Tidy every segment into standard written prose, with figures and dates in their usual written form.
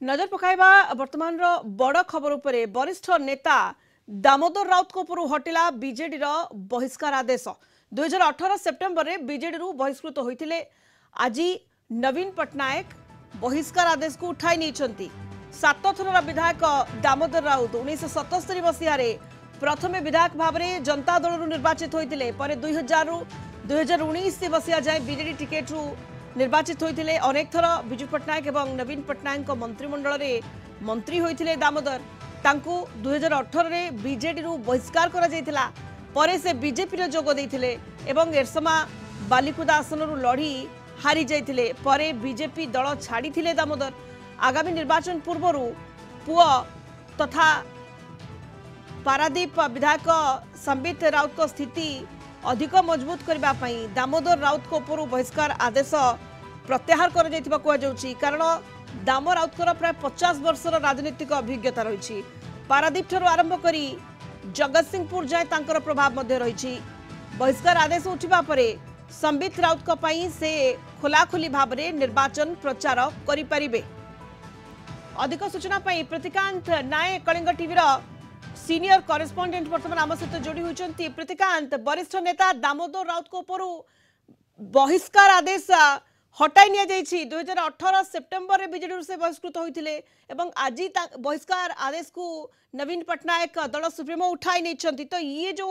नजर पकाइबा वर्तमान बड़ खबर उपरे वरिष्ठ नेता दामोदर राउत को हटिला बीजेडी बहिष्कार आदेश 2018 सेप्टेम्बर में बीजेडी बहिष्कृत होते आज नवीन पट्टनायक बहिष्कार आदेश को उठाई नहीं। 7 थर विधायक दामोदर राउत 1977 मसीह प्रथम विधायक भाव में जनता दल निर्वाचित होते 2019 मसीहा जाए बीजेडी टिकेट निर्वाचित होते अनेक थर विजु पट्टनायक और नवीन पट्टनायक मंत्रिमंडल में मंत्री होते दामोदर 2018 में बीजेडी बहिष्कार कर से बीजेपी जोग देते एरसमा बालिकुदा आसन लड़ी हारी जाते बीजेपी दल छाड़ी दामोदर आगामी निर्वाचन पूर्व पुआ तथा पारादीप विधायक संबित राउत को स्थिति अधिक मजबूत करने दामोदर राउत को बहिष्कार आदेश प्रत्याहार कर कारण दाम राउत प्राय 50 वर्षर राजनीतिक अभिज्ञता रही। पारादीप ठारू आरंभ कर जगतसिंहपुर जाए तांकर प्रभाव रही। बहिष्कार आदेश उठा पर संबित राउत से खोलाखोली भाव में निर्वाचन प्रचार करें। अधिक सूचना प्रतिकांत नाय कलिंग टीवी सीनियर करेस्पोंडेंट वर्तमान आम सहित जोड़ी होती। प्रतिकांत वरिष्ठ नेता दामोदर राउत को बहिष्कार आदेश हटाई नि 2018 सेप्टेम्बर में बीजेडी से बहिष्कृत होते आज बहिष्कार आदेश को नवीन पट्टनायक दल सुप्रीमो उठाई नहीं। तो ये जो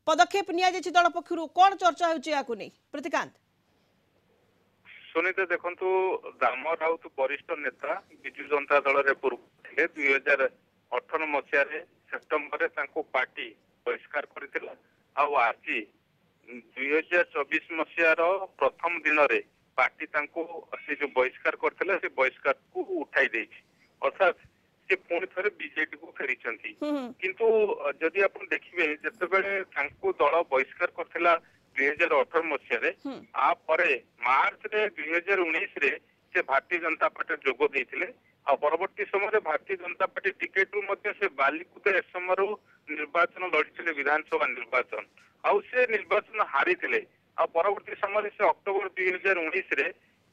पदक्षेप नि दल पक्षर कौन चर्चा हो प्रतिकांत सुनीते देखु दाम राउत वरिष्ठ नेता विजु जनता दल रे पूर्व थे 2018 मसीह सेप्टेम्बर पार्टी बहिष्कार करथिला आज 2024 मसीह प्रथम दिन रे पार्टी से जो बहिष्कार करथिला से बहिष्कार को उठाई देछि अर्थात से पुणी थे बीजेडी को फेरी किंतु जदि आप देखिए जितेबाला दल बहिष्कार करथिला 2018 मसीह आपर मार्च रे 2019 रे से भारतीय जनता पार्टी जोग देते परवर्ती समय भारतीय जनता पार्टी टिकेट से बालिकुदा एसमर निर्वाचन लड़ी विधानसभा निर्वाचन से निर्वाचन हारी परवर्ती समय से अक्टोबर 2019 रे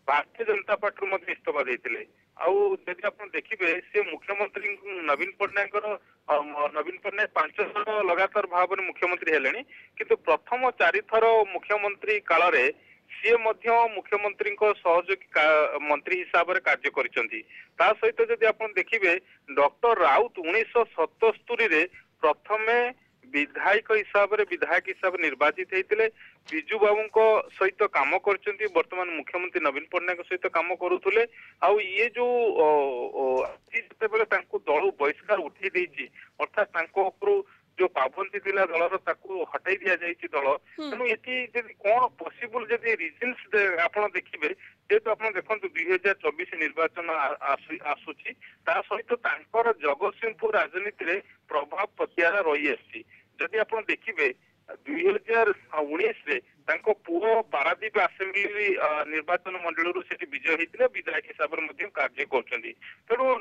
भारतीय जनता पार्टी इस्तीफा देते जब आप देखिए से मुख्यमंत्री नवीन पट्टनायक 5 थर लगातार भाव में मुख्यमंत्री हेले किंतु प्रथम 4 थर मुख्यमंत्री काल रे सी मुख्यमंत्री सहयोगी मंत्री हिसाब से कार्य कर सहित जदि आप देखिए डॉक्टर राउत 1977 प्रथम विधायक हिसाब निर्वाचित होते विजु बाबू सहित काम कर वर्तमान मुख्यमंत्री नवीन पट्टनायक सहित काम करुले ये जो दल बहिष्कार उठे देती अर्थात जो पाबंदी थिला दलर ताकू हटाई दिया जायछि दल तेणु एटी जदि कोन पॉसिबल जदि रीजंस आपण देखिबे जेतो आपण देखंतु 2024 निर्वाचन आसुछि ता सहित तांकर जगतसिंहपुर राजनीति रे प्रभाव प्रत्याहार रही आछि जदि आपण देखिबे 2019 रे तांको पुओ पारादीप असेंबली निर्वाचन मंडल से विजय होते विधायक हिसाब से कार्य करछन्ती तेणु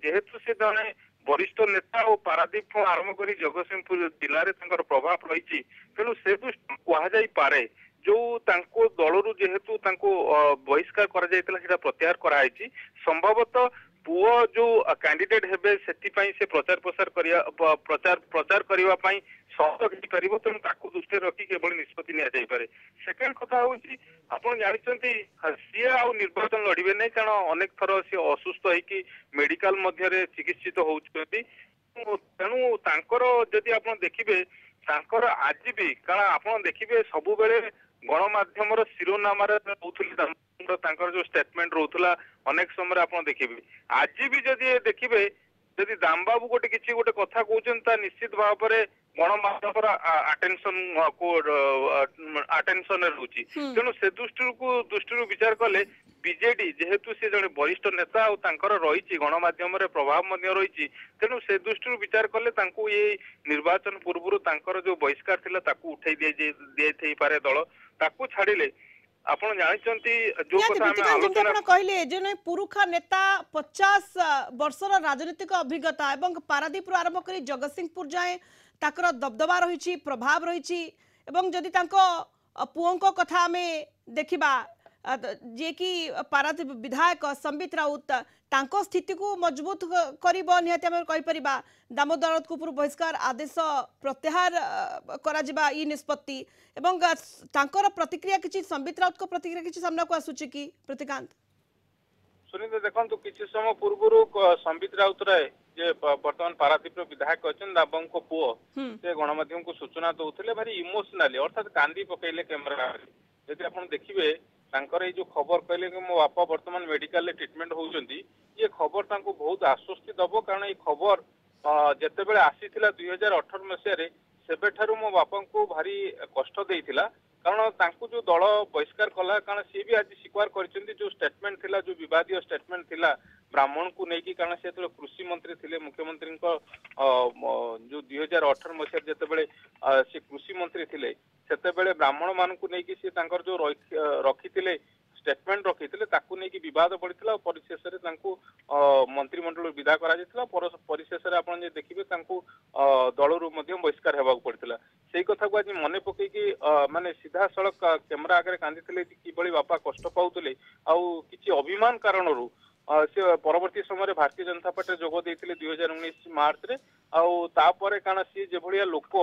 जेहेतु से जने वरिष्ठ नेता और पारादीप आरंभ कर जगतसिंहपुर जिले में प्रभाव रही तेणु से कहुई पारे जो दल जेहेतु बहिष्कार प्रत्याहार कराई संभवतः पुओ जो कैंडिडेट हेबे से प्रचार करने सहयोग हो पार तेणु दृष्टि रखी केवल निष्पत्ति नि सेकेंड कथा हूँ आप जानते सी आउ निर्वाचन लड़े नहीं कारण अनेक थर सी असुस्थ होगी मेडिकल चिकित्सित होती तेणु जदि आप देखिए आज भी कारण आप देखिए सबु बेले गणमाध्यम शिरोनाम जो स्टेटमेंट रोला अनेक समय आप देखिए आज भी जदि देखिए जदि दाम बाबू गोटे किसी गोटे कथा कहते निश्चित भाव में गणमाध्यम आटेंशन रोचे तेणु से दृष्टि विचार कले बीजेडी जेहेतु से जड़े वरिष्ठ नेता रही गणमाध्यम प्रभाव रही तेणु से दृष्टि विचार कले ये निर्वाचन पूर्व जो बहिष्कार थिला उठाई दे पारे दल ताकू छाड़िले आपण जानते जो कथा कहले जे पुरुखा नेता 50 वर्षर राजनीतिक अभिज्ञता एवं पारादीप आरंभ कर जगतसिंहपुर जाए ताकर दबदबा रही प्रभाव रही जदि पुओं कथा आम देखा जे कि पारादीप विधायक संबित राउत तांको स्थिति को मजबूत करिबो निहाती हम कहि परिबा दामोदर राउत को पूर्व बहिष्कार आदेश प्रत्याहार करा जिबा ई निष्पत्ति एवं तांकर प्रतिक्रिया किछि संबित राउत को प्रतिक्रिया किछि सामना को आसुछि कि प्रतिकांत सुनीता देखो किसी समय पूर्व संबित राउत राय जे वर्तमान पारादीप विधायक अच्छे दाबंग को पुओ से गणमाध्यम को सूचना दौले भारी इमोशनाली अर्थात कांदी पकईले कैमेरा यदि आप देखिए तांकर जो खबर कहले कि मो बापा वर्तमान मेडिकल ट्रिटमेंट होउचंती ये खबर तांको बहुत आश्वस्ति दबो कारण ये खबर जेते बेले आसीथिला 2018 मसिया सेबेठारु मो बापा को भारी कष्ट देइथिला कारण तांको जो दल बहिष्कार कला कारण सी भी आज स्वीकार करछंती जो स्टेटमेंट थिला जो विवादीय स्टेटमेंट थिला ब्राह्मण को नहीं कारण से कृषि मंत्री थे मुख्यमंत्री जो 2018 मसीह जिते से कृषि मंत्री थे से ब्राह्मण मान को नहीं जो रखी स्टेटमेंट रखी नहीं विवाद पड़ता परिशेष मंत्रिमंडल विदा परिशेष देखिए दलू बहिष्कार होगा पड़ता से कथा को आज मन पकईकि माने सीधा सड़क कैमेरा आगे कांदी कि बापा कष्ट पाते कि अभिमान कारण से परवर्ती समय भारतीय जनता पार्टी जोग देते 2019 मार्च रे तापर कारण सी जो भाया लोक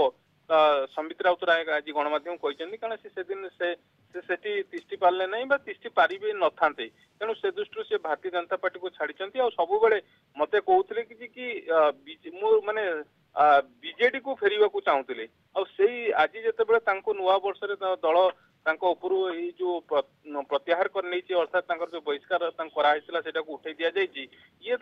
संबित राउत राय आज गणमाध्यम कहते कारण से दिन से तिष्टि पारे ना तिष्टि पारे न था तेणु से दृष्टि से भारतीय जनता पार्टी को छाड़ी सब मत कहते कि माने बीजेडी को फेरवा को चाहूले आज जिते नुआ वर्ष दल जो प्रत्याहार कर अर्थात जो बहिष्कार कराइला उठे दि जाइए ये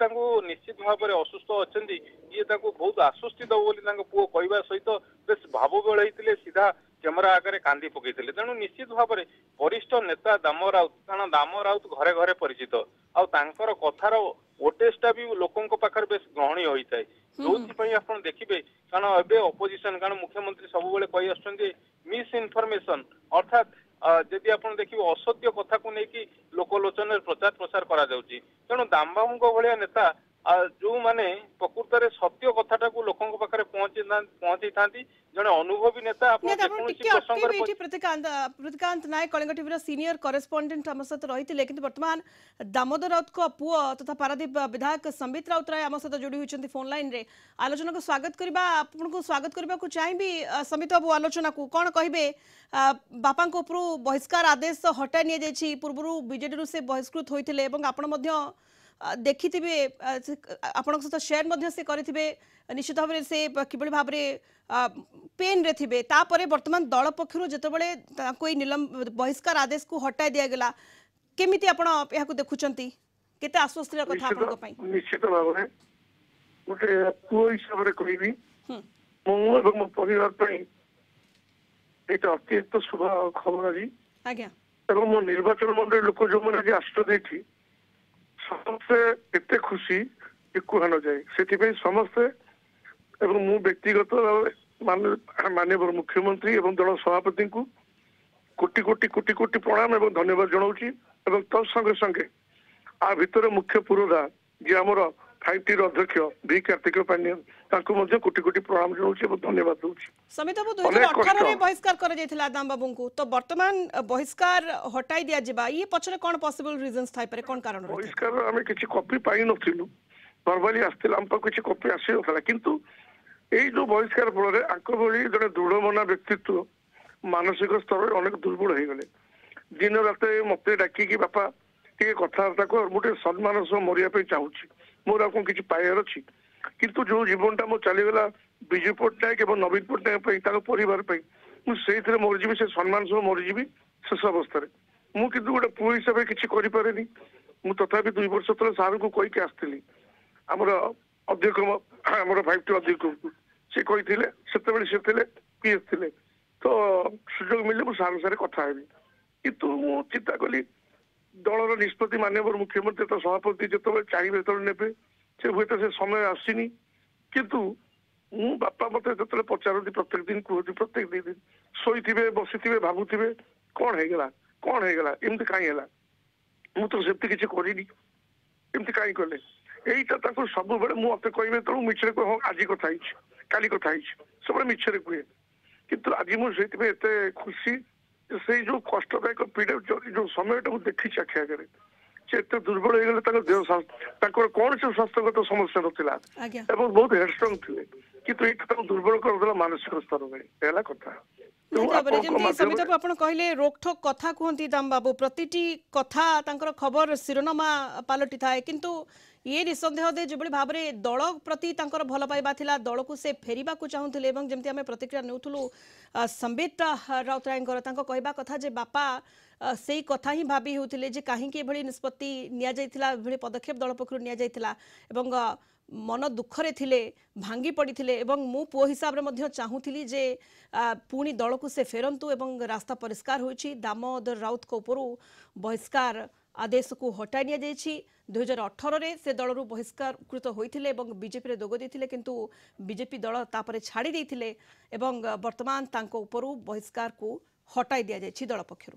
निश्चित भाव में असुस्थ अच्छा ये बहुत आश्वस्ति दब बोली पुओ कहवा सहित बेस भाव बेलते सीधा कैमेरा आगे कांदी पकई तेणु निश्चित भाव में वरिष्ठ नेता दाम राउत कारण दाम राउत घरे घरे परिचित आर कथार ओटेजटा भी लोकों पाखे बेस ग्रहणीय होता है जो आप देखिए कारण एवं अपोजिशन कारण मुख्यमंत्री सब कही आस मिस इनफॉरमेशन अर्थात जदि आप देखिए असत्य कथा को लेकिन लोकलोचन प्रचार प्रसार करा जाउची तेणु दामबाबू भाया नेता जो माने प्रकृत में सत्य कथाटा को लोकों पाखे पहुंची था जड़े अनुभवी नेता प्रतिकांत नायक कलिंग टीवी सीनियर करेस्पोंडेंट आम सहित रही कि बर्तमान दामोदर राउत को पुओ तथा पारादीप विधायक संबित राउत राय आम सहित जोड़ी होती फोन लाइन रे आलोचना को स्वागत करबा आपको स्वागत करबा को चाहिबी संबित बाबू आलोचना को कौन कहिबे बापा ऊपर बहिष्कार आदेश हटाई नि जाइछि पूर्व बीजेडी से बहिष्कृत होइथिले एवं आपण मध्य देखि आपण सहित शेयर से करें निश्चित भाव से किभली भाव पेन रे थिबे तापरे वर्तमान दल पक्षरु जेतेबेले कोई निलम बहिष्कार आदेश को हटाई दिया गेला केमिति आपण या को देखुचंती केते आश्वस्तिर कथा आपण पई निश्चित भाव में गोटे पुओ हिसाब रे कहबी मो एवं मो परिवार पई एटा अत्यंत शुभ खबर आज आज्ञा एवं मो निर्वाचन मंडल लोक जो मन आज आश्रय देथि समस्ते एते खुशी कि कुहा न जाए से समस्ते एवं मु व्यक्तिगत माननीय मुख्यमंत्री एवं दल सभापति को कोटि कोटि कोटि कोटि प्रणाम एवं धन्यवाद जनाऊँगी एवं तत्संगे संगे आ भितर मुख्य पुरोधा जी आमर 5T अध्यक्ष भी कार्तिक पांड्या कोटि कोटि प्रणाम जनाऊँ धन्यवाद दूसरी समित बाबू 2018 बहिष्कार कर जाइथिला दाम बाबू को तो वर्तमान बहिष्कार हटाई दिया जिबा ये पछरे कोन पॉसिबल रीजंस थाई परे कोन कारण बहिष्कार आमे किछि कॉपी पाई नथिलु नॉर्मली आस्तिला हम किछि कॉपी आसी नथला किंतु एई जो बहिष्कार फल आंक भली जड़े दृढ़मना व्यक्तित्व मानसिक स्तर में अनेक दुर्बल हो गले दिन रात मत डाकिकी बापा टे कथबार्ता कर गोटे सम्मान सह मरिया चाहूँगी मोर आ कि पाइबार अच्छी किंतु जो जीवनटा मो चलीगला विजु पट्टनायक और नवीन पट्टनायक परिवार मुझे मरीजी से सम्मान सह मरीजी शेष अवस्था मुझे गोटे पुओ हिसाब से किसी करें तथापि 2 वर्ष तले सार को कहीकि आसती आमर अध्यक्ष आमर 5T अध्यक्ष से कही से पीएस थे तो सुजोग मिले मुझे सार सारे कथा हेबी कितु मु चिंता कली दलर निष्पत्ति माननीय मुख्यमंत्री तो सभापति जो चाहिए जो ने से हूँ तो से समय आसनी किंतु मु बापा मत जो पचारती प्रत्येक दिन कहते प्रत्येक दिन शोथे बसी भावुवे कौन होगा एमती कहीं मु तो सेमती किसी करनी एमती कहीं कले यहीटा सब बेले मुझे कहे तेणु मिछरे कह हाँ आज कथा काली कथा सब मिछरे कहे किंतु आज मुझे खुशी ସେଇ ଯୋଉ କଷ୍ଟଦାୟକ ପୀଡା ଯୋଉ ସମୟଟାକୁ ଦେଖିଛି ଆଖି ଆଗରେ ସେ ଏତେ ଦୁର୍ବଳ ହେଇଗଲେ ତାଙ୍କ ଦେହ ତାଙ୍କର କୌଣସି ସ୍ୱାସ୍ଥ୍ୟଗତ ସମସ୍ୟା ନଥିଲା ଆଜ୍ଞା ଏବଂ ବହୁତ ହେଡଷ୍ଟ୍ରଙ୍ଗ ଥିଲେ କିନ୍ତୁ ଏଇଟା ତାଙ୍କୁ ଦୁର୍ବଳ କରିଦେଲା ମାନସିକ ସ୍ତରରେ ହେଲା କଥା। ତେଣୁ ଭାବରେ ଆପଣଙ୍କ ଯେମିତି ସବିତା ମାଧ୍ୟମରେ ବାବୁ ଆପଣ କହିଲେ ରୋକଠୋକ କଥା କୁହନ୍ତି ଦାମ ବାବୁ ପ୍ରତିଟି କଥା ତାଙ୍କର ଖବର ଶିରୋନାମା ପାଲଟି ଥାଏ କିନ୍ତୁ ଇଏ ନିଃସନ୍ଦେହ ଯେ ଯେଭଳି ଭାବରେ ଦଳ ପ୍ରତି ତାଙ୍କର ଭଲ ପାଇବା ଥିଲା ଦଳକୁ ସେ ଫେରିବାକୁ ଚାହୁଁଥିଲେ ଏବଂ ଯେମିତି ଆମେ ପ୍ରତିକ୍ରିୟା ନେଉଥିଲୁ ସମ୍ବିତ ରାଉତରାୟଙ୍କର ତାଙ୍କ କହିବା କଥା ଯେ ବାପା ସେଇ କଥା ହିଁ ଭାବି ହେଉଥିଲେ ଯେ କାହିଁକି ଏଭଳି ନିଷ୍ପତ୍ତି ନିଆଯାଇଥିଲା ଏଭଳି ପଦକ୍ଷେପ ଦଳ ପକ୍ଷରୁ ନିଆଯାଇଥିଲା ଏବଂ मन दुखरे थिले भांगी पड़िथिले एवं मु पुओ हिसाब रे मध्य चाहूथिली जे पुणी दल को से फेरंतु एवं रास्ता परिष्कार होइछि दामोदर राउत को उपरु बहिष्कार आदेश को हटाई निया जाइछि 2018 रे से दल रु बहिष्कारकृत होइथिले एवं बीजेपी रे दोग देथिले किंतु बीजेपी दल तापरे छाड़ी देथिले एवं वर्तमान तांको उपरु बहिष्कार को हटाई दिया जाइछि दल पक्षरु।